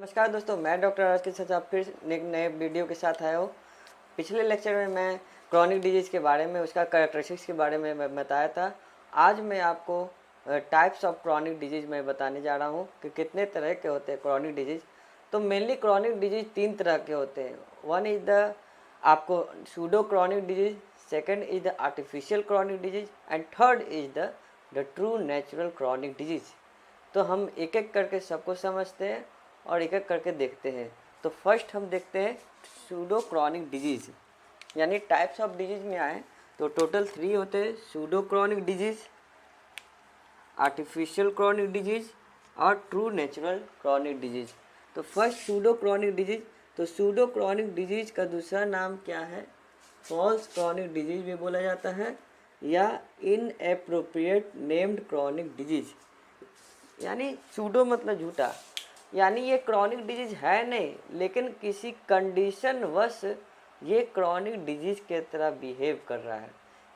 नमस्कार दोस्तों, मैं डॉक्टर आर के साथ आप फिर एक नए वीडियो के साथ आया हूँ। पिछले लेक्चर में मैं क्रॉनिक डिजीज़ के बारे में, उसका कैरेक्टरिस्टिक्स के बारे में मैं बताया था। आज मैं आपको टाइप्स ऑफ क्रॉनिक डिजीज़ में बताने जा रहा हूँ कि कितने तरह के होते हैं क्रॉनिक डिजीज़। तो मेनली क्रॉनिक डिजीज़ 3 तरह के होते हैं। वन इज़ द आपको pseudo chronic disease, second is the artificial chronic disease and third is the true natural chronic disease. तो हम एक एक करके सबको समझते हैं और एक एक करके देखते हैं। तो फर्स्ट हम देखते हैं सूडो क्रॉनिक डिजीज़, यानी टाइप्स ऑफ डिजीज़ में आए तो टोटल 3 होते हैं: pseudo chronic disease, artificial chronic disease और ट्रू नेचुरल क्रॉनिक डिजीज़। तो फर्स्ट सूडो क्रॉनिक डिजीज़। तो सूडो क्रॉनिक डिजीज़ का दूसरा नाम क्या है? फॉल्स क्रॉनिक डिजीज़ भी बोला जाता है या इनएप्रोप्रिएट नेम्ड क्रॉनिक डिजीज़। यानी सूडो मतलब झूठा, यानी ये क्रॉनिक डिजीज है नहीं, लेकिन किसी कंडीशन वश ये क्रॉनिक डिजीज के तरह बिहेव कर रहा है।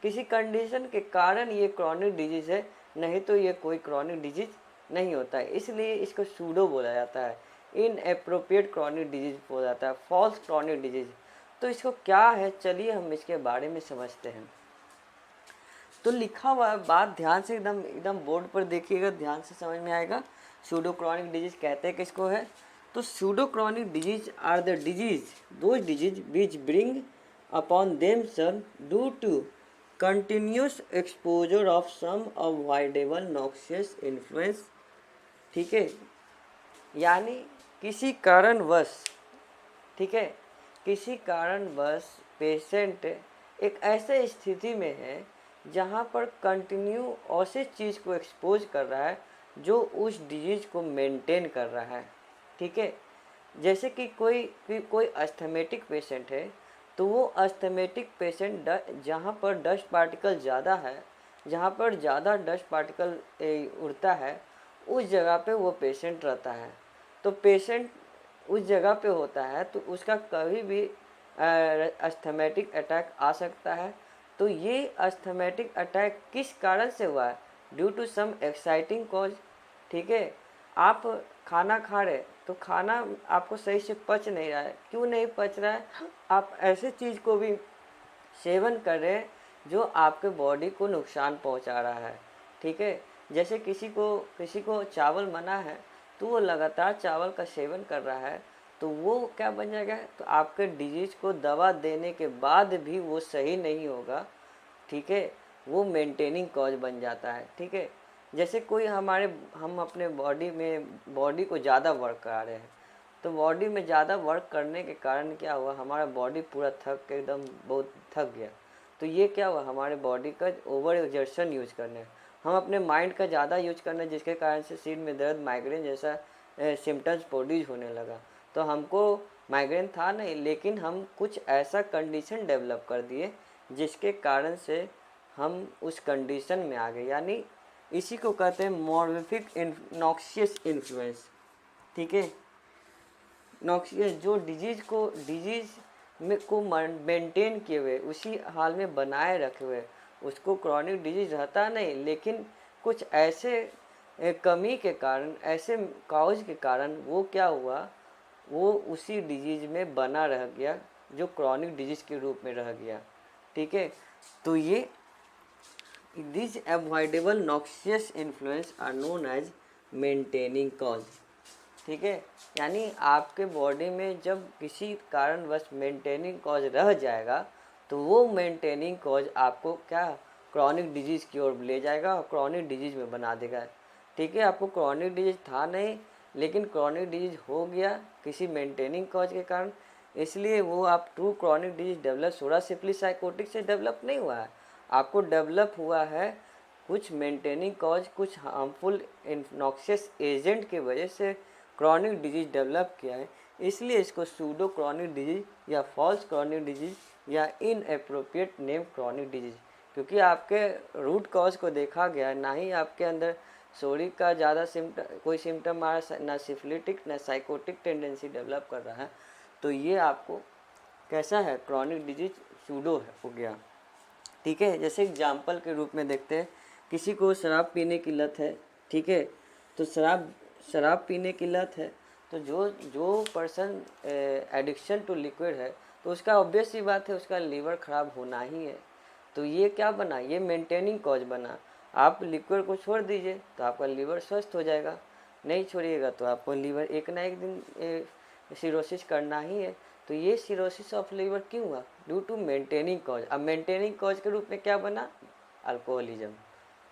किसी कंडीशन के कारण ये क्रॉनिक डिजीज है, नहीं तो ये कोई क्रॉनिक डिजीज नहीं होता है। इसलिए इसको सूडो बोला जाता है, इनएप्रोप्रिएट क्रॉनिक डिजीज बोला जाता है, फॉल्स क्रॉनिक डिजीज। तो इसको क्या है, चलिए हम इसके बारे में समझते हैं। तो लिखा हुआ बात ध्यान से एकदम एकदम बोर्ड पर देखिएगा, ध्यान से समझ में आएगा। सूडो क्रॉनिक डिजीज कहते हैं किसको है? तो pseudo chronic disease are the disease, those disease which bring upon themselves due to continuous exposure of some avoidable noxious influence. ठीक है, यानी किसी कारणवश, ठीक है, किसी कारणवश पेशेंट एक ऐसे स्थिति में है जहाँ पर कंटिन्यू ऐसे चीज़ को एक्सपोज कर रहा है जो उस डिजीज़ को मेंटेन कर रहा है। ठीक है, जैसे कि कोई अस्थमेटिक पेशेंट है, तो वो अस्थमेटिक पेशेंट जहाँ पर डस्ट पार्टिकल ज़्यादा है, जहाँ पर ज़्यादा डस्ट पार्टिकल उड़ता है, उस जगह पे वो पेशेंट रहता है। तो पेशेंट उस जगह पे होता है तो उसका कभी भी अस्थमेटिक अटैक आ सकता है। तो ये अस्थमेटिक अटैक किस कारण से हुआ है? Due to some exciting cause. ठीक है, आप खाना खा रहे तो खाना आपको सही से पच नहीं रहा है। क्यों नहीं पच रहा है? आप ऐसे चीज़ को भी सेवन कर रहे हैं जो आपके बॉडी को नुकसान पहुंचा रहा है। ठीक है, जैसे किसी को चावल मना है तो वो लगातार चावल का सेवन कर रहा है, तो वो क्या बन जाएगा? तो आपके डिजीज को दवा देने के बाद भी वो सही नहीं होगा। ठीक है, वो मेंटेनिंग कॉज बन जाता है। ठीक है, जैसे हम अपने बॉडी को ज़्यादा वर्क करा रहे हैं, तो बॉडी में ज़्यादा वर्क करने के कारण क्या हुआ? हमारा बॉडी पूरा थक के एकदम बहुत थक गया। तो ये क्या हुआ? हमारे बॉडी का ओवर एग्जर्शन यूज करने, हम अपने माइंड का ज़्यादा यूज करने, जिसके कारण से सिर में दर्द, माइग्रेन जैसा सिम्टम्स प्रोड्यूस होने लगा। तो हमको माइग्रेन था नहीं, लेकिन हम कुछ ऐसा कंडीशन डेवलप कर दिए जिसके कारण से हम उस कंडीशन में आ गए। यानी इसी को कहते हैं मॉर्फिक नॉक्सियस इन्फ्लुएंस। ठीक है, नॉक्सियस जो डिजीज में को मेंटेन किए हुए, उसी हाल में बनाए रखे हुए, उसको क्रॉनिक डिजीज रहता नहीं, लेकिन कुछ ऐसे कमी के कारण, ऐसे काउज के कारण वो क्या हुआ? वो उसी डिजीज में बना रह गया, जो क्रॉनिक डिजीज के रूप में रह गया। ठीक है, तो ये this avoidable noxious influence are known as maintaining cause. ठीक है, यानी आपके बॉडी में जब किसी कारणवश मेंटेनिंग कॉज रह जाएगा, तो वो मेंटेनिंग कॉज आपको क्या? क्रॉनिक डिजीज़ की ओर ले जाएगा और क्रॉनिक डिजीज़ में बना देगा। ठीक है, आपको क्रॉनिक डिजीज़ था नहीं, लेकिन क्रॉनिक डिजीज़ हो गया किसी मेंटेनिंग कॉज के कारण, इसलिए वो आप ट्रू क्रॉनिक डिजीज़ डेवलप हो रहा, सिंपली साइकोटिक से डेवलप नहीं हुआ है, आपको डेवलप हुआ है कुछ मेंटेनिंग कॉज, कुछ हार्मफुल नॉक्सियस एजेंट की वजह से क्रॉनिक डिजीज डेवलप किया है। इसलिए इसको सूडो क्रॉनिक डिजीज या फॉल्स क्रॉनिक डिजीज या इनएप्रोप्रिएट नेम क्रॉनिक डिजीज, क्योंकि आपके रूट कॉज को देखा गया, ना ही आपके अंदर सोरी का ज़्यादा कोई सिम्टम आ रहा है, ना सिफिलिटिक ना साइकोटिक टेंडेंसी डेवलप कर रहा है। तो ये आपको कैसा है? क्रॉनिक डिजीज सूडो हो गया। ठीक है, जैसे एग्जाम्पल के रूप में देखते हैं, किसी को शराब पीने की लत है। ठीक है, तो शराब पीने की लत है, तो जो जो पर्सन एडिक्शन टू लिक्विड है तो उसका ऑब्वियस सी बात है उसका लीवर खराब होना ही है। तो ये क्या बना, ये मेंटेनिंग कॉज बना। आप लिक्विड को छोड़ दीजिए तो आपका लीवर स्वस्थ हो जाएगा, नहीं छोड़िएगा तो आपको लीवर एक ना एक दिन सिरोसिस करना ही है। तो ये सिरोसिस ऑफ लीवर क्यों हुआ, ड्यू टू मेंटेनिंग कॉज। अब मेंटेनिंग कॉज के रूप में क्या बना, अल्कोहलिज्म।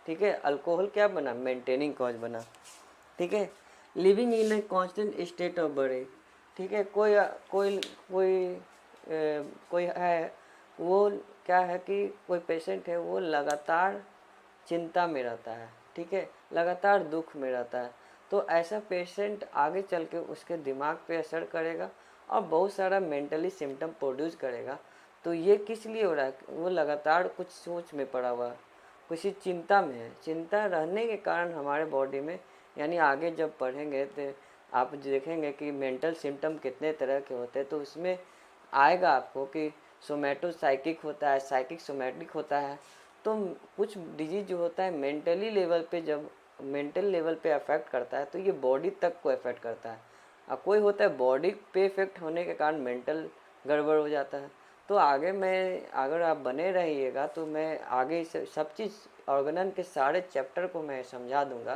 ठीक है, अल्कोहल क्या बना, मेंटेनिंग कॉज बना। ठीक है, living in a constant state of body. ठीक है, कोई कोई कोई कोई है, वो क्या है कि कोई पेशेंट है वो लगातार चिंता में रहता है, ठीक है, लगातार दुख में रहता है। तो ऐसा पेशेंट आगे चल के उसके दिमाग पे असर करेगा और बहुत सारा मेंटली सिम्टम प्रोड्यूस करेगा। तो ये किस लिए हो रहा है, वो लगातार कुछ सोच में पड़ा हुआ है, किसी चिंता में है। चिंता रहने के कारण हमारे बॉडी में, यानी आगे जब पढ़ेंगे तो आप देखेंगे कि मेंटल सिम्टम कितने तरह के होते हैं। तो उसमें आएगा आपको कि सोमैटो साइकिक होता है, साइकिक सोमैटिक होता है। तो कुछ डिजीज जो होता है मेंटली लेवल पे, जब मेंटल लेवल पे अफेक्ट करता है तो ये बॉडी तक को अफेक्ट करता है। और कोई होता है बॉडी पे इफेक्ट होने के कारण मेंटल गड़बड़ हो जाता है। तो आगे मैं, अगर आप बने रहिएगा तो मैं आगे सब चीज़ ऑर्गेनन के सारे चैप्टर को मैं समझा दूंगा।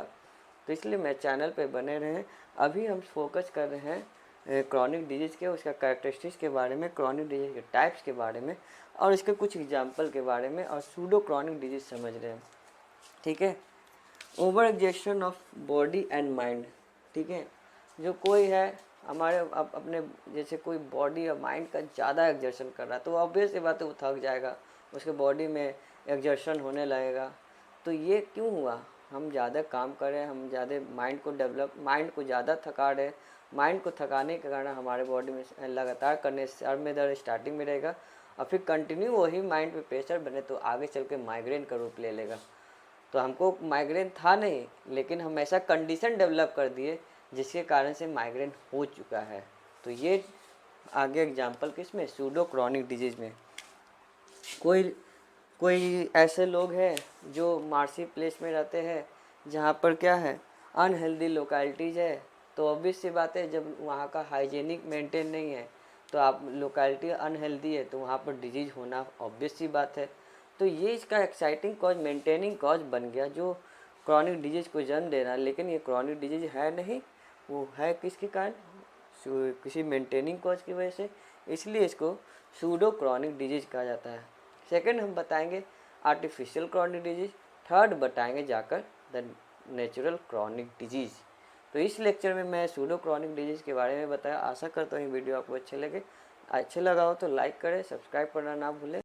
तो इसलिए मैं चैनल पे बने रहें। अभी हम फोकस कर रहे हैं क्रॉनिक डिजीज़ के, उसका कैरेक्टरिस्टिक्स के बारे में, क्रॉनिक डिजीज़ के टाइप्स के बारे में और इसके कुछ एग्जाम्पल के बारे में, और सूडो क्रॉनिक डिजीज़ समझ रहे हैं। ठीक है, over exertion of body and mind. ठीक है, जो कोई है हमारे अपने जैसे कोई बॉडी और माइंड का ज़्यादा एग्जर्शन कर रहा है तो ऑब्वियस सी बात है वो थक जाएगा, उसके बॉडी में एग्जर्शन होने लगेगा। तो ये क्यों हुआ, हम ज़्यादा काम कर रहे हैं, हम ज़्यादा माइंड को डेवलप, माइंड को ज़्यादा थका रहे हैं। माइंड को थकाने के कारण हमारे बॉडी में लगातार करने से सर में दर्द स्टार्टिंग में रहेगा और फिर कंटिन्यू वही माइंड पे प्रेशर बने तो आगे चल के माइग्रेन का रूप ले लेगा। तो हमको माइग्रेन था नहीं, लेकिन हम ऐसा कंडीशन डेवलप कर दिए जिसके कारण से माइग्रेन हो चुका है। तो ये आगे एग्जांपल किस में, सूडो क्रॉनिक डिजीज़ में। कोई कोई ऐसे लोग हैं जो मार्सी प्लेस में रहते हैं जहाँ पर क्या है, अनहेल्दी लोकेलिटीज़ है। तो ऑब्वियस सी बात है, जब वहाँ का हाइजीनिक मेंटेन नहीं है तो आप लोकेलिटी अनहेल्दी है तो वहाँ पर डिजीज़ होना ऑब्वियस सी बात है। तो ये इसका एक्साइटिंग कॉज, मेंटेनिंग कॉज बन गया जो क्रॉनिक डिजीज़ को जन्म दे रहा है। लेकिन ये क्रॉनिक डिजीज़ है नहीं, वो है किसके कारण, किसी मेंटेनिंग कॉज की वजह से। इसलिए इसको सूडो क्रॉनिक डिजीज़ कहा जाता है। सेकंड हम बताएंगे आर्टिफिशियल क्रॉनिक डिजीज़। थर्ड बताएंगे जाकर द नेचुरल क्रॉनिक डिजीज़। तो इस लेक्चर में मैं सूडो क्रॉनिक डिजीज़ के बारे में बताया। आशा करता हूँ ये वीडियो आपको अच्छे लगा हो तो लाइक करें, सब्सक्राइब करना ना भूलें।